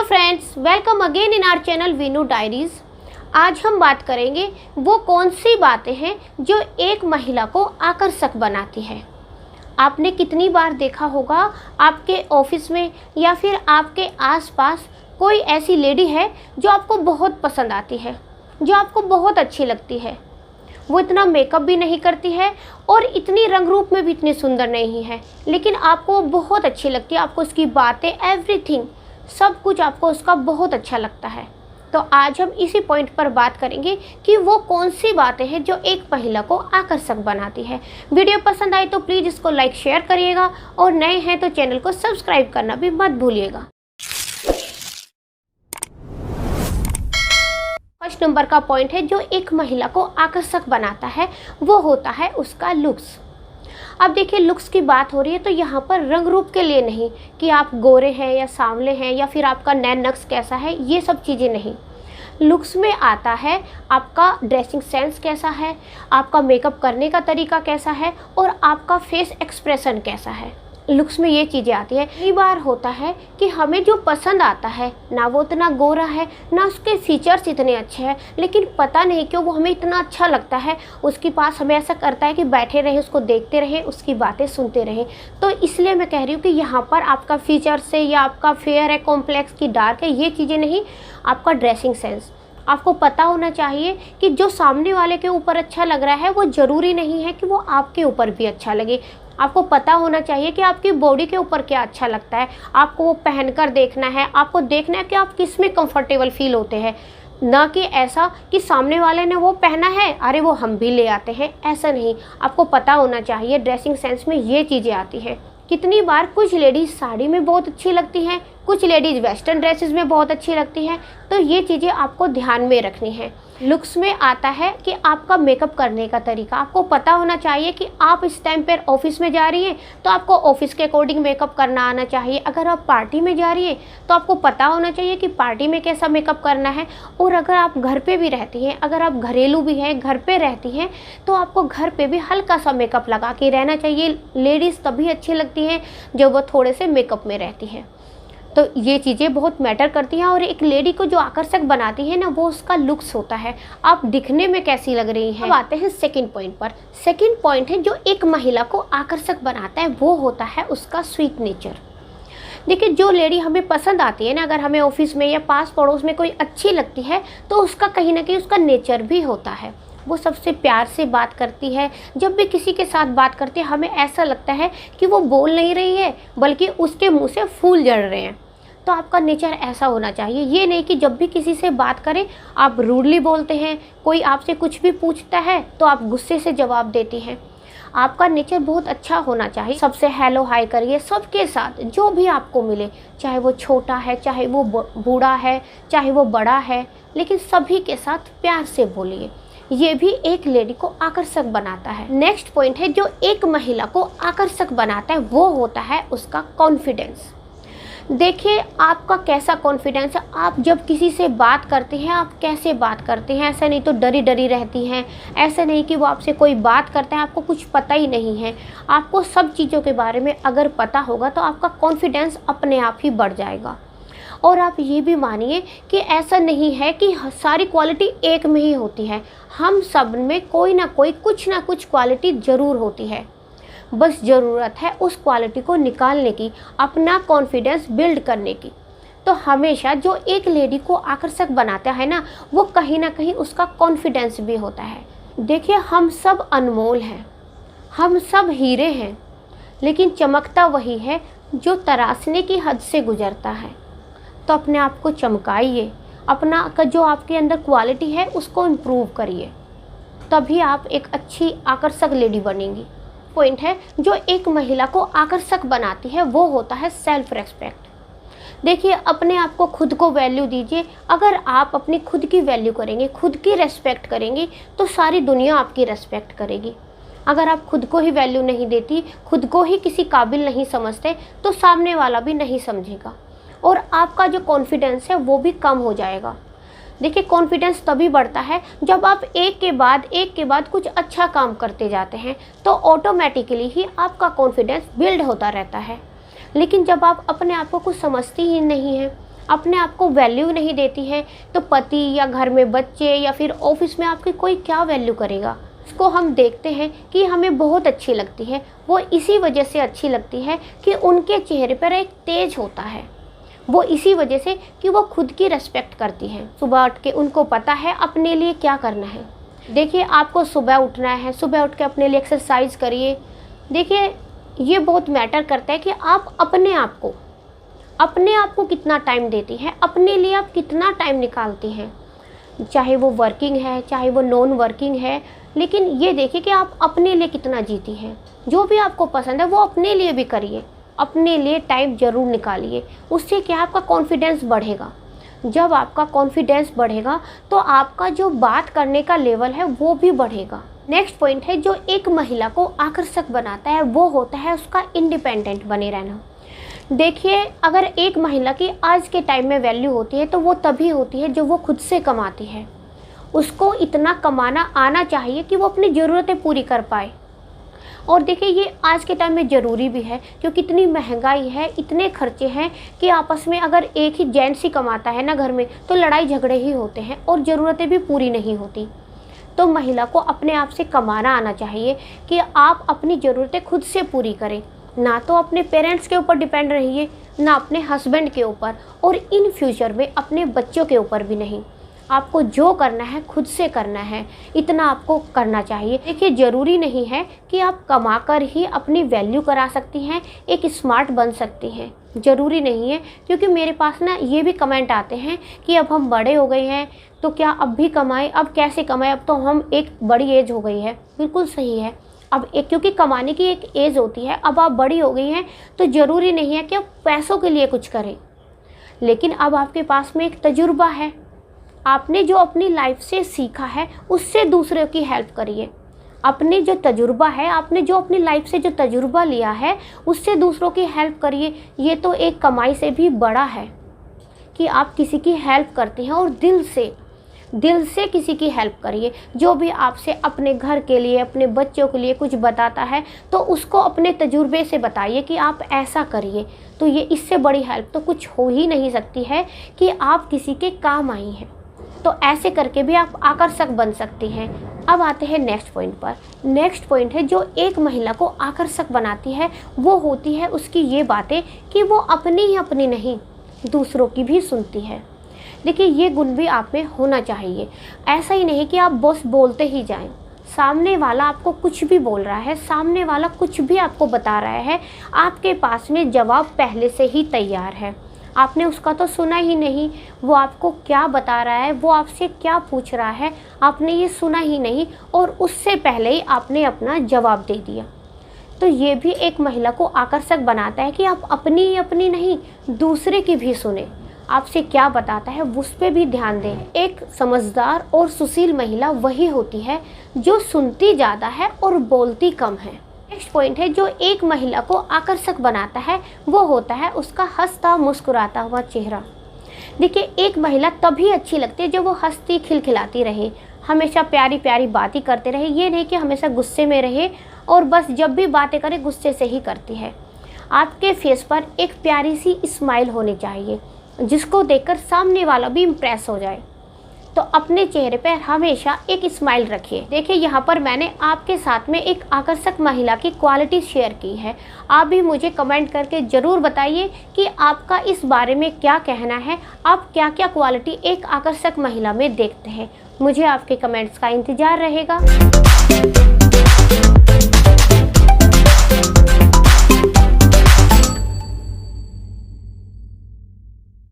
Friends, welcome again in our channel Veenu diaries. आज हम बात करेंगे वो कौन सी बातें हैं जो एक महिला को आकर्षक बनाती है। आपने कितनी बार देखा होगा आपके ऑफिस में या फिर आपके आसपास कोई ऐसी लेडी है जो आपको बहुत पसंद आती है, जो आपको बहुत अच्छी लगती है। वो इतना मेकअप भी नहीं करती है और इतनी रंग रूप में भी इतनी सुंदर नहीं है, लेकिन आपको बहुत अच्छी लगती है। आपको उसकी बातें, एवरीथिंग, सब कुछ आपको उसका बहुत अच्छा लगता है। तो आज हम इसी पॉइंट पर बात करेंगे कि वो कौन सी बातें हैं जो एक महिला को आकर्षक बनाती है। वीडियो पसंद आए तो प्लीज़ इसको लाइक शेयर करिएगा और नए हैं तो चैनल को सब्सक्राइब करना भी मत भूलिएगा। फर्स्ट नंबर का पॉइंट है जो एक महिला को आकर्षक बनाता है, वो होता है उसका लुक्स। अब देखिए, लुक्स की बात हो रही है तो यहाँ पर रंग रूप के लिए नहीं कि आप गोरे हैं या सांवले हैं या फिर आपका नैन नक्श कैसा है, ये सब चीज़ें नहीं। लुक्स में आता है आपका ड्रेसिंग सेंस कैसा है, आपका मेकअप करने का तरीका कैसा है और आपका फेस एक्सप्रेशन कैसा है। लुक्स में ये चीज़ें आती है। कई बार होता है कि हमें जो पसंद आता है ना वो इतना गोरा है, ना उसके फीचर्स इतने अच्छे हैं, लेकिन पता नहीं क्यों वो हमें इतना अच्छा लगता है। उसके पास हमें ऐसा करता है कि बैठे रहें, उसको देखते रहें, उसकी बातें सुनते रहें। तो इसलिए मैं कह रही हूँ कि यहाँ पर आपका फीचर से या आपका फेयर है, कॉम्प्लेक्स की डार्क है, ये चीज़ें नहीं। आपका ड्रेसिंग सेंस, आपको पता होना चाहिए कि जो सामने वाले के ऊपर अच्छा लग रहा है वो ज़रूरी नहीं है कि वो आपके ऊपर भी अच्छा लगे। आपको पता होना चाहिए कि आपकी बॉडी के ऊपर क्या अच्छा लगता है। आपको वो पहनकर देखना है, आपको देखना है कि आप किस में कंफर्टेबल फील होते हैं, ना कि ऐसा कि सामने वाले ने वो पहना है, अरे वो हम भी ले आते हैं, ऐसा नहीं। आपको पता होना चाहिए, ड्रेसिंग सेंस में ये चीज़ें आती हैं। कितनी बार कुछ लेडीज़ साड़ी में बहुत अच्छी लगती हैं, कुछ लेडीज़ वेस्टर्न ड्रेसेस में बहुत अच्छी लगती हैं। तो ये चीज़ें आपको ध्यान में रखनी है। लुक्स में आता है कि आपका मेकअप करने का तरीका। आपको पता होना चाहिए कि आप इस टाइम पर ऑफिस में जा रही हैं तो आपको ऑफिस के अकॉर्डिंग मेकअप करना आना चाहिए। अगर आप पार्टी में जा रही हैं तो आपको पता होना चाहिए कि पार्टी में कैसा मेकअप करना है। और अगर आप घर पे भी रहती हैं, अगर आप घरेलू भी हैं, घर पे रहती हैं, तो आपको घर पे भी हल्का सा मेकअप लगा के रहना चाहिए। लेडीज़ तभी अच्छी लगती हैं जब वो थोड़े से मेकअप में रहती हैं। तो ये चीज़ें बहुत मैटर करती हैं। और एक लेडी को जो आकर्षक बनाती है ना, वो उसका लुक्स होता है, आप दिखने में कैसी लग रही हैं। अब आते हैं सेकंड पॉइंट पर। सेकंड पॉइंट है जो एक महिला को आकर्षक बनाता है, वो होता है उसका स्वीट नेचर। देखिए, जो लेडी हमें पसंद आती है ना, अगर हमें ऑफिस में या पास पड़ोस में कोई अच्छी लगती है तो उसका कहीं ना कहीं उसका नेचर भी होता है। वो सबसे प्यार से बात करती है। जब भी किसी के साथ बात करती है हमें ऐसा लगता है कि वो बोल नहीं रही है बल्कि उसके मुंह से फूल झड़ रहे हैं। तो आपका नेचर ऐसा होना चाहिए। ये नहीं कि जब भी किसी से बात करें आप रूडली बोलते हैं, कोई आपसे कुछ भी पूछता है तो आप गुस्से से जवाब देती हैं। आपका नेचर बहुत अच्छा होना चाहिए। सबसे हेलो हाय करिए सबके साथ, जो भी आपको मिले, चाहे वो छोटा है, चाहे वो बूढ़ा है, चाहे वो बड़ा है, लेकिन सभी के साथ प्यार से बोलिए। ये भी एक लेडी को आकर्षक बनाता है। नेक्स्ट पॉइंट है जो एक महिला को आकर्षक बनाता है, वो होता है उसका कॉन्फिडेंस। देखिए, आपका कैसा कॉन्फिडेंस है। आप जब किसी से बात करते हैं आप कैसे बात करते हैं। ऐसा नहीं तो डरी डरी रहती हैं, ऐसा नहीं कि वो आपसे कोई बात करता है आपको कुछ पता ही नहीं है। आपको सब चीज़ों के बारे में अगर पता होगा तो आपका कॉन्फिडेंस अपने आप ही बढ़ जाएगा। और आप ये भी मानिए कि ऐसा नहीं है कि सारी क्वालिटी एक में ही होती है। हम सब में कोई ना कोई कुछ ना कुछ क्वालिटी ज़रूर होती है, बस ज़रूरत है उस क्वालिटी को निकालने की, अपना कॉन्फिडेंस बिल्ड करने की। तो हमेशा जो एक लेडी को आकर्षक बनाता है ना, वो कहीं ना कहीं उसका कॉन्फिडेंस भी होता है। देखिए, हम सब अनमोल हैं, हम सब हीरे हैं, लेकिन चमकता वही है जो तराशने की हद से गुजरता है। तो अपने आप को चमकाइए, अपना जो आपके अंदर क्वालिटी है उसको इम्प्रूव करिए, तभी आप एक अच्छी आकर्षक लेडी बनेंगी। पॉइंट है जो एक महिला को आकर्षक बनाती है, वो होता है सेल्फ रेस्पेक्ट। देखिए, अपने आप को, खुद को वैल्यू दीजिए। अगर आप अपनी खुद की वैल्यू करेंगे, खुद की रेस्पेक्ट करेंगी, तो सारी दुनिया आपकी रेस्पेक्ट करेगी। अगर आप खुद को ही वैल्यू नहीं देती, खुद को ही किसी काबिल नहीं समझते, तो सामने वाला भी नहीं समझेगा और आपका जो कॉन्फिडेंस है वो भी कम हो जाएगा। देखिए, कॉन्फिडेंस तभी बढ़ता है जब आप एक के बाद कुछ अच्छा काम करते जाते हैं, तो ऑटोमेटिकली ही आपका कॉन्फिडेंस बिल्ड होता रहता है। लेकिन जब आप अपने आप को कुछ समझती ही नहीं हैं, अपने आप को वैल्यू नहीं देती है तो पति या घर में बच्चे या फिर ऑफिस में आपकी कोई क्या वैल्यू करेगा। इसको हम देखते हैं कि हमें बहुत अच्छी लगती है, वो इसी वजह से अच्छी लगती है कि उनके चेहरे पर एक तेज होता है, वो इसी वजह से कि वो खुद की रिस्पेक्ट करती हैं। सुबह उठ के उनको पता है अपने लिए क्या करना है। देखिए, आपको सुबह उठना है, सुबह उठ के अपने लिए एक्सरसाइज करिए। देखिए, ये बहुत मैटर करता है कि आप अपने आप को कितना टाइम देती हैं, अपने लिए आप कितना टाइम निकालती हैं। चाहे वो वर्किंग है, चाहे वो नॉन वर्किंग है, लेकिन ये देखिए कि आप अपने लिए कितना जीती हैं। जो भी आपको पसंद है वो अपने लिए भी करिए, अपने लिए टाइम ज़रूर निकालिए। उससे क्या आपका कॉन्फिडेंस बढ़ेगा। जब आपका कॉन्फिडेंस बढ़ेगा तो आपका जो बात करने का लेवल है वो भी बढ़ेगा। नेक्स्ट पॉइंट है जो एक महिला को आकर्षक बनाता है, वो होता है उसका इंडिपेंडेंट बने रहना। देखिए, अगर एक महिला की आज के टाइम में वैल्यू होती है तो वो तभी होती है जो वो खुद से कमाती है। उसको इतना कमाना आना चाहिए कि वो अपनी ज़रूरतें पूरी कर पाए। और देखिए, ये आज के टाइम में ज़रूरी भी है क्योंकि इतनी महंगाई है, इतने खर्चे हैं कि आपस में अगर एक ही जेंट्स ही कमाता है ना घर में, तो लड़ाई झगड़े ही होते हैं और ज़रूरतें भी पूरी नहीं होती। तो महिला को अपने आप से कमाना आना चाहिए कि आप अपनी ज़रूरतें खुद से पूरी करें, ना तो अपने पेरेंट्स के ऊपर डिपेंड रहिए, ना अपने हस्बैंड के ऊपर, और इन फ्यूचर में अपने बच्चों के ऊपर भी नहीं। आपको जो करना है खुद से करना है, इतना आपको करना चाहिए। देखिए, ज़रूरी नहीं है कि आप कमाकर ही अपनी वैल्यू करा सकती हैं, एक स्मार्ट बन सकती हैं, ज़रूरी नहीं है। क्योंकि मेरे पास ना ये भी कमेंट आते हैं कि अब हम बड़े हो गए हैं तो क्या अब भी कमाएं, अब कैसे कमाएं, अब तो हम एक बड़ी एज हो गई है। बिल्कुल सही है, अब एक क्योंकि कमाने की एक एज होती है, अब आप बड़ी हो गई हैं तो ज़रूरी नहीं है कि आप पैसों के लिए कुछ करें, लेकिन अब आपके पास में एक तजुर्बा है। आपने जो अपनी लाइफ से सीखा है उससे दूसरों की हेल्प करिए। अपने जो तजुर्बा है, आपने जो अपनी लाइफ से जो तजुर्बा लिया है उससे दूसरों की हेल्प करिए। ये तो एक कमाई से भी बड़ा है कि आप किसी की हेल्प करते हैं और दिल से किसी की हेल्प करिए। जो भी आपसे अपने घर के लिए, अपने बच्चों के लिए कुछ बताता है तो उसको अपने तजुर्बे से बताइए कि आप ऐसा करिए। तो ये इससे बड़ी हेल्प तो कुछ हो ही नहीं सकती है कि आप किसी के काम आई हैं। तो ऐसे करके भी आप आकर्षक बन सकती हैं। अब आते हैं नेक्स्ट पॉइंट पर। नेक्स्ट पॉइंट है जो एक महिला को आकर्षक बनाती है, वो होती है उसकी ये बातें कि वो अपनी ही अपनी नहीं, दूसरों की भी सुनती है। देखिए, ये गुण भी आप में होना चाहिए। ऐसा ही नहीं कि आप बस बोलते ही जाएं। सामने वाला आपको कुछ भी बोल रहा है, सामने वाला कुछ भी आपको बता रहा है, आपके पास में जवाब पहले से ही तैयार है। आपने उसका तो सुना ही नहीं, वो आपको क्या बता रहा है, वो आपसे क्या पूछ रहा है, आपने ये सुना ही नहीं और उससे पहले ही आपने अपना जवाब दे दिया। तो ये भी एक महिला को आकर्षक बनाता है कि आप अपनी ही अपनी नहीं, दूसरे की भी सुने। आपसे क्या बताता है उस पर भी ध्यान दें। एक समझदार और सुशील महिला वही होती है जो सुनती ज़्यादा है और बोलती कम है। नेक्स्ट पॉइंट है जो एक महिला को आकर्षक बनाता है, वो होता है उसका हंसता मुस्कुराता हुआ चेहरा। देखिए, एक महिला तभी अच्छी लगती है जब वो हंसती खिलखिलाती रहे, हमेशा प्यारी प्यारी बातें करते रहे। ये नहीं कि हमेशा गुस्से में रहे और बस जब भी बातें करे गुस्से से ही करती है। आपके फेस पर एक प्यारी सी स्माइल होनी चाहिए जिसको देखकर सामने वाला भी इम्प्रेस हो जाए। तो अपने चेहरे पर हमेशा एक स्माइल रखिए। देखिए, यहाँ पर मैंने आपके साथ में एक आकर्षक महिला की क्वालिटी शेयर की है। आप भी मुझे कमेंट करके ज़रूर बताइए कि आपका इस बारे में क्या कहना है। आप क्या क्या क्वालिटी एक आकर्षक महिला में देखते हैं। मुझे आपके कमेंट्स का इंतज़ार रहेगा।